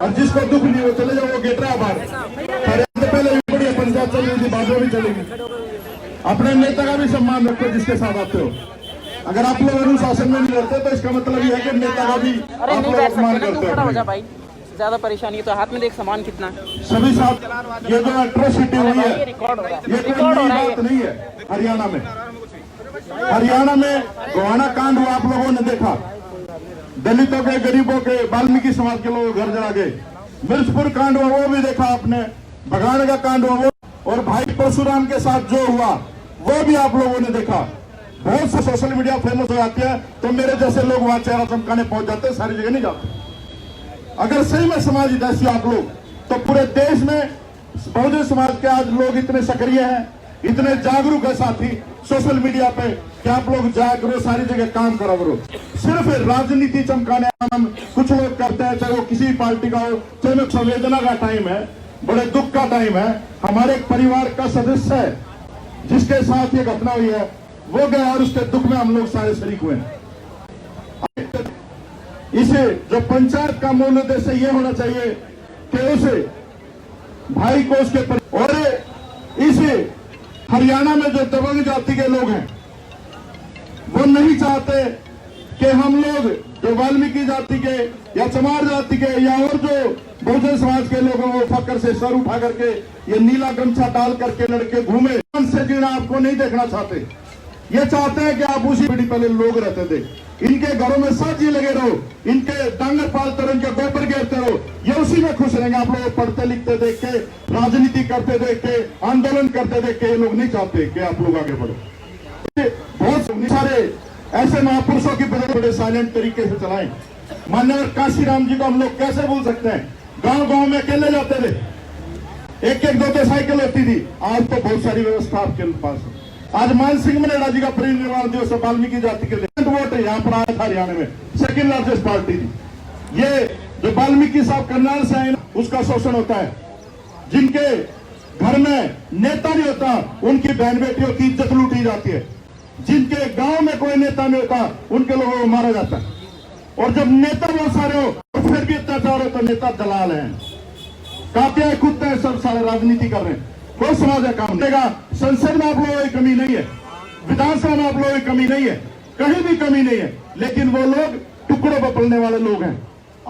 और जिसको दुख नहीं वो चले जाओ, वो गेट रहा बाहर। पहले भी बढ़िया पंचायत चल रही थी, बाद में भी चलेगी। अपने नेता का भी सम्मान रखो जिसके साथ आते हो। अगर आप लोग अनुशासन में नहीं रहते तो इसका मतलब ये है कि नेता का भी आप लोग अपमान करते हो। ज्यादा परेशानी है तो हाथ में देख सामान कितना सभी साथ। ये जो एट्रोसिटी हुई है ये कोई नई बात नहीं है। हरियाणा में गोहाना कांड हुआ, आप लोगों ने देखा। दलितों के, गरीबों के, वाल्मीकि समाज के लोग घर जला गए। मिर्चपुर कांड हुआ वो भी देखा आपने, बघाने का कांड हुआ वो, और भाई परशुराम के साथ जो हुआ वो भी आप लोगों ने देखा। बहुत से सोशल मीडिया फेमस हो जाती है तो मेरे जैसे लोग वहां चेहरा चमकाने पहुंच जाते हैं, सारी जगह नहीं जाते। अगर सही में समाज हितैषी आप लोग, तो पूरे देश में बहुजन समाज के आज लोग इतने सक्रिय हैं, इतने जागरूक है साथी सोशल मीडिया पे कि आप लोग जाया करो, सारी जगह काम करा करो। सिर्फ राजनीति चमकाने हम कुछ लोग करते हैं, चाहे वो किसी पार्टी का हो, चाहे वो संवेदना का टाइम है, बड़े दुख का टाइम है। हमारे एक परिवार का सदस्य है जिसके साथ ये घटना हुई है, वो गया और उसके दुख में हम लोग सारे शरीक हुए। इसे जो पंचायत का मूल उद्देश्य ये होना चाहिए कि उसे भाई को उसके और इसे हरियाणा में जो दबंग जाति के लोग हैं वो नहीं चाहते कि हम लोग जो वाल्मीकि जाति के या चमार जाति के या और जो बहुजन समाज के लोग हैं वो फकर से सर उठा करके ये नीला गमछा डाल करके लड़के घूमे से जीना आपको नहीं देखना चाहते। ये चाहते हैं कि आप उसी पीढ़ी पहले लोग रहते थे, इनके घरों में साथी लगे रहो, इनके डांगर पालते रहो, इनके गोबर घेरते रहो, ये उसी में खुश रहेंगे। आप लोग पढ़ते लिखते देख के, राजनीति करते देख के, आंदोलन करते देख के ये लोग नहीं चाहते कि आप लोग आगे बढ़ो। बहुत सारे ऐसे महापुरुषों की बड़े साइलेंट तरीके से चलाएं। मान्यवर काशीराम जी को हम लोग कैसे भूल सकते हैं? गांव गांव में अकेले जाते थे, एक एक दो साइकिल होती थी। आज तो बहुत सारी व्यवस्था आपके पास है। आज मान सिंह मनेड़ा जी का परिनिर्वाण दिवस वाल्मीकि जाति के लिए वोट है, यहाँ पर आया था हरियाणा में, सेकंड लार्जेस्ट पार्टी थी। ये जो वाल्मीकि साहब करनाल से आए उसका शोषण होता है। जिनके घर में नेता नहीं होता उनकी बहन बेटियों की इज्जत लूटी जाती है। जिनके गांव में कोई नेता नहीं होता उनके लोगों को मारा जाता है। और जब नेता बहुत सारे हो और फिर भी अत्याचार हो तो नेता दलाल हैं, कातिया खुद हैं, सब सारे राजनीति कर रहे हैं। कोई समाज है काम देगा। संसद में आप लोगों की कमी नहीं है, विधानसभा में आप लोगों की कमी नहीं है, कहीं भी कमी नहीं है, लेकिन वो लोग टुकड़ों पर पलने वाले लोग हैं।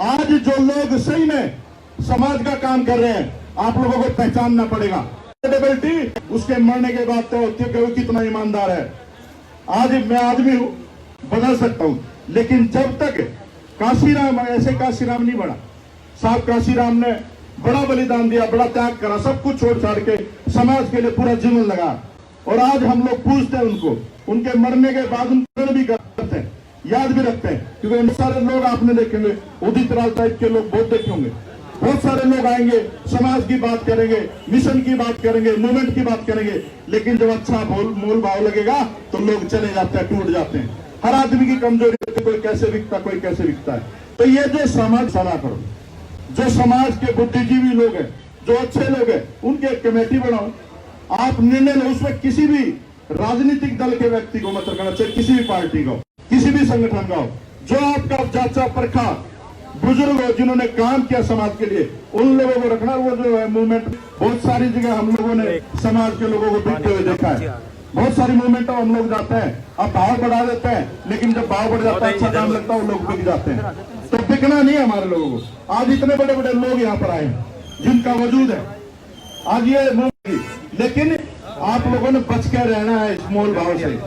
आज जो लोग सही में समाज का काम कर रहे हैं आप लोगों को पहचानना पड़ेगा। क्रेडिबिलिटी उसके मरने के बाद तो होती है कि वो कितना ईमानदार है। आज मैं आदमी बदल सकता हूं, लेकिन जब तक काशीराम ऐसे काशीराम नहीं बना। साहब काशीराम ने बड़ा बलिदान दिया, बड़ा त्याग करा, सब कुछ छोड़ छाड़ के समाज के लिए पूरा जीवन लगा। और आज हम लोग पूछते हैं उनको, उनके मरने के बाद उनको भी करते हैं, याद भी रखते हैं। क्योंकि बहुत सारे लोग आपने देखेंगे, उदित राज टाइप के लोग बहुत देखे होंगे। बहुत सारे लोग आएंगे, समाज की बात करेंगे, मिशन की बात करेंगे, मूवमेंट की बात करेंगे, लेकिन जब अच्छा मोल भाव लगेगा तो लोग चले जाते हैं, टूट जाते हैं। हर आदमी की कमजोरी होती है, कोई कैसे बिकता, कोई कैसे बिकता है। तो ये जो समाज सलाह करो, जो समाज के बुद्धिजीवी लोग हैं, जो अच्छे लोग हैं, उनकी एक कमेटी बनाओ, आप निर्णय लो। उसमें किसी भी राजनीतिक दल के व्यक्ति को मत रखना चाहिए, किसी भी पार्टी को, किसी भी संगठन का हो। जो आपका जाचा परखा बुजुर्ग हो, जिन्होंने काम किया समाज के लिए, उन लोगों को रखना। वो जो है मूवमेंट, बहुत सारी जगह हम लोगों ने समाज के लोगों को बिकते हुए देखा है। बहुत सारी मूवमेंट हम लोग जाते हैं, अब भाव बढ़ा देते हैं, लेकिन जब भाव बढ़ जाता है, अच्छा काम लगता है, वो लोग बिक जाते हैं। तो बिकना नहीं है हमारे लोगों को। आज इतने बड़े बड़े लोग यहाँ पर आए जिनका वजूद है, आज ये लेकिन आप लोगों ने बच के रहना है इस मोल भाव से,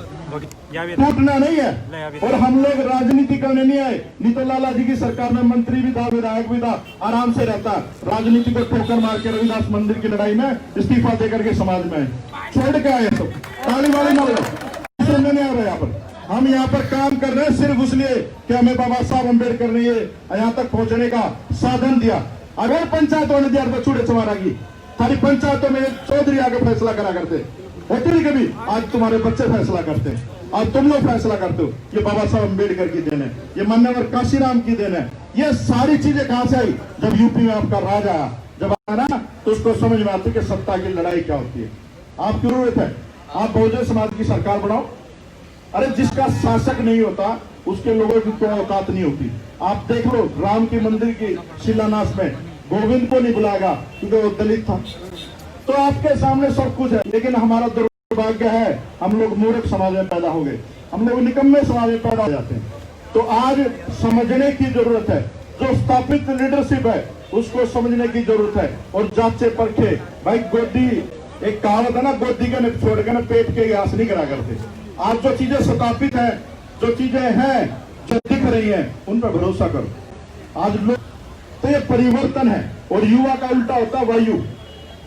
टूटना नहीं है। और हम लोग राजनीति करने नहीं आए, नहीं तो लाला जी की सरकार में मंत्री भी था, विधायक भी था, आराम से रहता। राजनीति को ठोकर मार के रविदास मंदिर की लड़ाई में इस्तीफा देकर के समाज में छोड़ के आए। तो ताली वाली ना सुनने नहीं आ रहे। यहाँ पर हम यहाँ पर काम कर रहे हैं सिर्फ इसलिए कि हमें बाबा साहब अम्बेडकर ने ये यहाँ तक पहुंचने का साधन दिया। अगर पंचायतों ने दिया तो छूटे चमारा की सारी पंचायतों में चौधरी आके फैसला करा करते होते नहीं कभी। आज तुम्हारे बच्चे फैसला करते हैं, आज तुम लोग फैसला करते हो। ये बाबा साहब अम्बेडकर की देन है, ये मान्यवर काशीराम की देन है। ये सारी चीजें कहां से आई? जब यूपी में आपका राज आया, जब आया ना तो उसको समझ में आती कि सत्ता की लड़ाई क्या होती है। आपकी जरूरत है आप बहुजन समाज की सरकार बनाओ। अरे जिसका शासक नहीं होता उसके लोगों की कोई औकात नहीं होती। आप देख लो राम की मंदिर की शिलान्यास में गोविंद को नहीं बुलाएगा क्योंकि वो दलित था। तो आपके सामने सब कुछ है, लेकिन हमारा दुर्भाग्य है हम लोग मूर्ख समाज में पैदा हो गए, हम लोग निकम्मे समाज में पैदा हो जाते हैं। तो आज समझने की जरूरत है, जो स्थापित लीडरशिप है उसको समझने की जरूरत है और जांचे परखे। भाई गोदी, एक कहावत है ना, गोदी के न छोड़ के न पेट के घास नहीं करा करते। आज जो चीजें स्थापित है, जो चीजें हैं, जो दिख रही हैं, उन पर भरोसा करो। आज लोग, तो ये परिवर्तन है और युवा का उल्टा होता वायु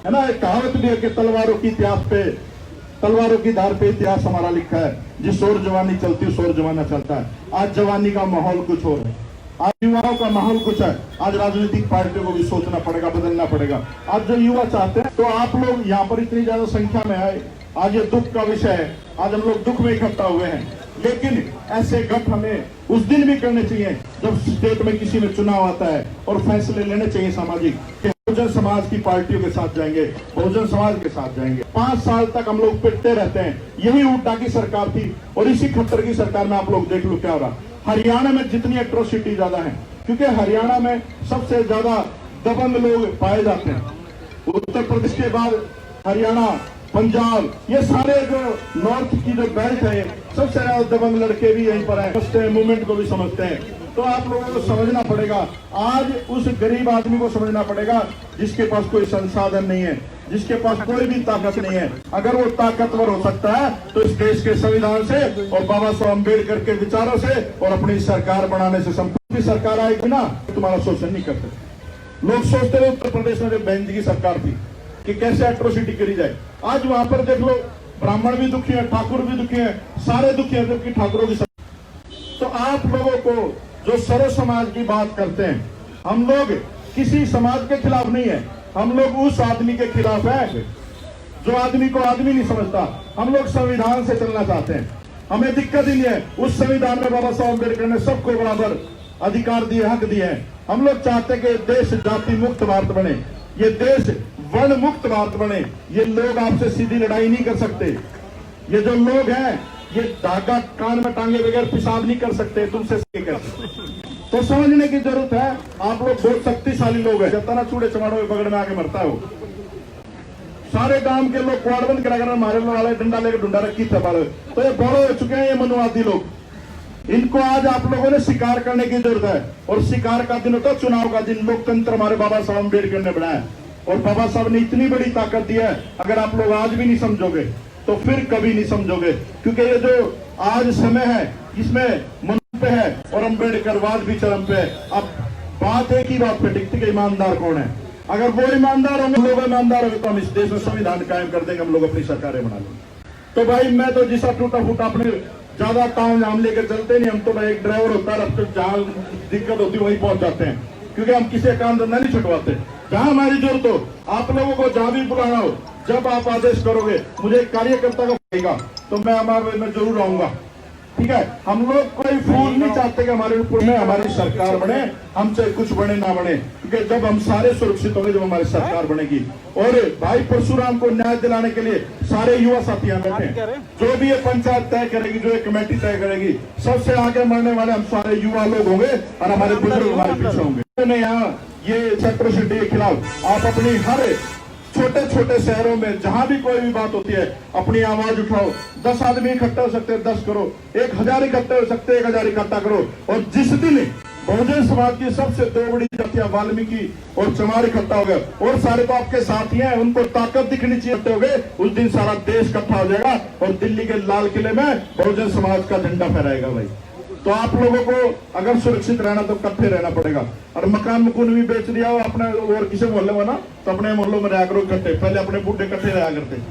है ना। एक कहावत भी है कि तलवारों की इतिहास पे, तलवारों की धार पे इतिहास हमारा लिखा है, जिस ओर जवानी चलती उस ओर जमाना चलता है। आज जवानी का माहौल कुछ और है, आज युवाओं का माहौल कुछ है। आज राजनीतिक पार्टियों को भी सोचना पड़ेगा, बदलना पड़ेगा। आज जो युवा चाहते हैं, तो आप लोग यहाँ पर इतनी ज्यादा संख्या में आए, आज ये दुख का विषय है, आज हम लोग दुख में इकट्ठा हुए हैं। लेकिन ऐसे गठ हमें उस दिन भी करने चाहिए जब स्टेट में किसी में चुनाव आता है और फैसले लेने चाहिए सामाजिक, कि बहुजन समाज की पार्टियों के साथ जाएंगे, बहुजन समाज के साथ जाएंगे। 5 साल तक हम लोग पिटते रहते हैं, यही हुड्डा की सरकार थी और इसी खट्टर की सरकार में आप लोग देख लो क्या हो रहा। हरियाणा में जितनी एट्रोसिटी ज्यादा है, क्योंकि हरियाणा में सबसे ज्यादा दबंग लोग पाए जाते हैं। उत्तर प्रदेश के बाद हरियाणा, पंजाब, ये सारे जो नॉर्थ की जो बेल्ट है, सबसे ज्यादा दबंग लड़के भी यहीं पर है, मूवमेंट को भी समझते हैं। तो आप लोगों को समझना पड़ेगा, आज उस गरीब आदमी को समझना पड़ेगा जिसके पास कोई संसाधन नहीं है, जिसके पास कोई भी ताकत नहीं है। अगर वो ताकतवर हो सकता है तो इस देश के संविधान से और बाबा साहब अम्बेडकर के विचारों से और अपनी सरकार बनाने से, संपूर्ण सरकार आएगी ना, तुम्हारा शोषण नहीं करते। लोग सोचते रहे उत्तर प्रदेश में जो बहन जी की सरकार थी कि कैसे एट्रोसिटी करी जाए, आज वहां पर देख लो, ब्राह्मण भी दुखी है, ठाकुर भी दुखी है, सारे दुखी है, जबकि ठाकुरों की सरकार। तो आप लोगों को जो सर्व समाज की बात करते हैं, हम लोग किसी समाज के खिलाफ नहीं है, हम लोग उस आदमी के खिलाफ है जो आदमी को आदमी नहीं समझता। हम लोग संविधान से चलना चाहते हैं, हमें दिक्कत ही नहीं है। उस संविधान में बाबा साहब अम्बेडकर ने सबको बराबर अधिकार दिए, हक दिए हैं। हम लोग चाहते हैं कि देश जाति मुक्त भारत बने, ये देश वर्ण मुक्त भारत बने। ये लोग आपसे सीधी लड़ाई नहीं कर सकते, ये जो लोग हैं ये धागा कान में टांगे बगैर पेशाब नहीं कर सकते, तुमसे कर सकते। तो समझने की जरूरत है, आप लोग बहुत शक्तिशाली लोग हैं, जितना चूड़े चमाड़ों में पकड़ में आके मरता है वो। सारे गांव के लोग क्वाड बंद करा कर मारे वाले डंडा लेकर ढूंढा रखी थे बारे। तो ये बड़े हो चुके हैं ये मनुवादी लोग, इनको आज आप लोगों ने शिकार करने की जरूरत है। और शिकार का दिन होता है चुनाव का दिन। लोकतंत्र हमारे बाबा साहब अम्बेडकर ने बनाया और बाबा साहब ने इतनी बड़ी ताकत दी है, अगर आप लोग आज भी नहीं समझोगे तो फिर कभी नहीं समझोगे। क्योंकि ये जो आज समय है इसमें मन पे है और अम्बेडकरवाद भी चरम पे है। अब बात एक ही बात पे टिकती है, ईमानदार कौन है। अगर वो ईमानदार होंगे, लोग ईमानदार होंगे, तो हम इस देश में संविधान कायम कर देंगे, हम लोग अपनी सरकारें बना लेंगे। तो भाई मैं तो जिसा टूटा फूटा अपने ज्यादा काम नाम लेकर चलते नहीं, हम तो भाई एक ड्राइवर होता है, अब जहाँ दिक्कत होती है वहीं पहुंच जाते हैं, क्योंकि हम किसी काम धंधा नहीं छुटवाते। जहां हमारी जरूरत हो, आप लोगों को जहां भी बुलाना हो, जब आप आदेश करोगे, मुझे एक कार्यकर्ता को कहेगा तो मैं हमारे में जरूर आऊंगा, ठीक है। हम लोग कोई फूल नहीं चाहते कि हमारे ऊपर में हमारी सरकार बने, हमसे कुछ बने ना बने, क्योंकि जब हम सारे सुरक्षित होंगे, जब हमारी सरकार बनेगी। और भाई परशुराम को न्याय दिलाने के लिए सारे युवा साथी यहाँ बैठे हैं, जो भी ये पंचायत तय करेगी, जो ये कमेटी तय करेगी, सबसे आगे मरने वाले हम सारे युवा लोग होंगे और हमारे बुजुर्ग हमारे पीछे होंगे। यहाँ ये एट्रोसिटी के खिलाफ आप अपनी हर छोटे छोटे शहरों में जहां भी कोई भी बात होती है अपनी आवाज उठाओ। 10 आदमी इकट्ठा हो सकते हैं 10 करो, 1000 इकट्ठे हो सकते हैं 1000 इकट्ठा करो। और जिस दिन बहुजन समाज की सबसे 2 बड़ी जातियां वाल्मीकि और चमार इकट्ठा हो गए, और सारे तो आपके साथी हैं, उनको ताकत दिखनी चाहिए हो गए, उस दिन सारा देश इकट्ठा हो जाएगा और दिल्ली के लाल किले में बहुजन समाज का झंडा फहराएगा भाई। तो आप लोगों को अगर सुरक्षित रहना तो इकट्ठे रहना पड़ेगा। और मकान मुकुन भी बेच दिया हो अपने, और किसी मोहल्ले में ना, तो अपने मोहल्लों में रहा करो इकट्ठे। पहले अपने बूढ़े इकट्ठे रहा करते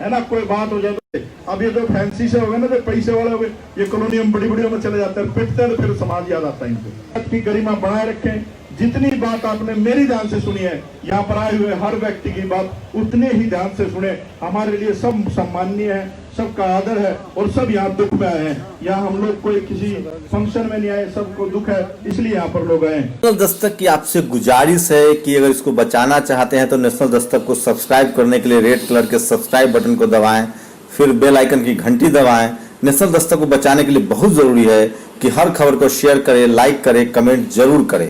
है ना, कोई बात हो जाए तो। अब ये जो फैंसी से हो गए ना, जो पैसे वाले हो गए, ये कॉलोनी में बड़ी बड़ी में चले जाते हैं, पिटते हैं, फिर समाज याद आता है इनको। की गरिमा बनाए रखें। जितनी बात आपने मेरी ध्यान से सुनी है, यहाँ पर आए हुए हर व्यक्ति की बात उतने ही ध्यान से सुने। हमारे लिए सब सम्माननीय है, सबका आदर है, और सब यहाँ दुख में आए हैं। यहाँ हम लोग कोई किसी फंक्शन में नहीं आए, सबको दुख है, इसलिए यहाँ पर लोग आए। नेशनल दस्तक की आपसे गुजारिश है कि अगर इसको बचाना चाहते हैं तो नेशनल दस्तक को सब्सक्राइब करने के लिए रेड कलर के सब्सक्राइब बटन को दबाएं, फिर बेल आइकन की घंटी दबाएं। नेशनल दस्तक को बचाने के लिए बहुत जरूरी है कि हर खबर को शेयर करें, लाइक करें, कमेंट जरूर करें।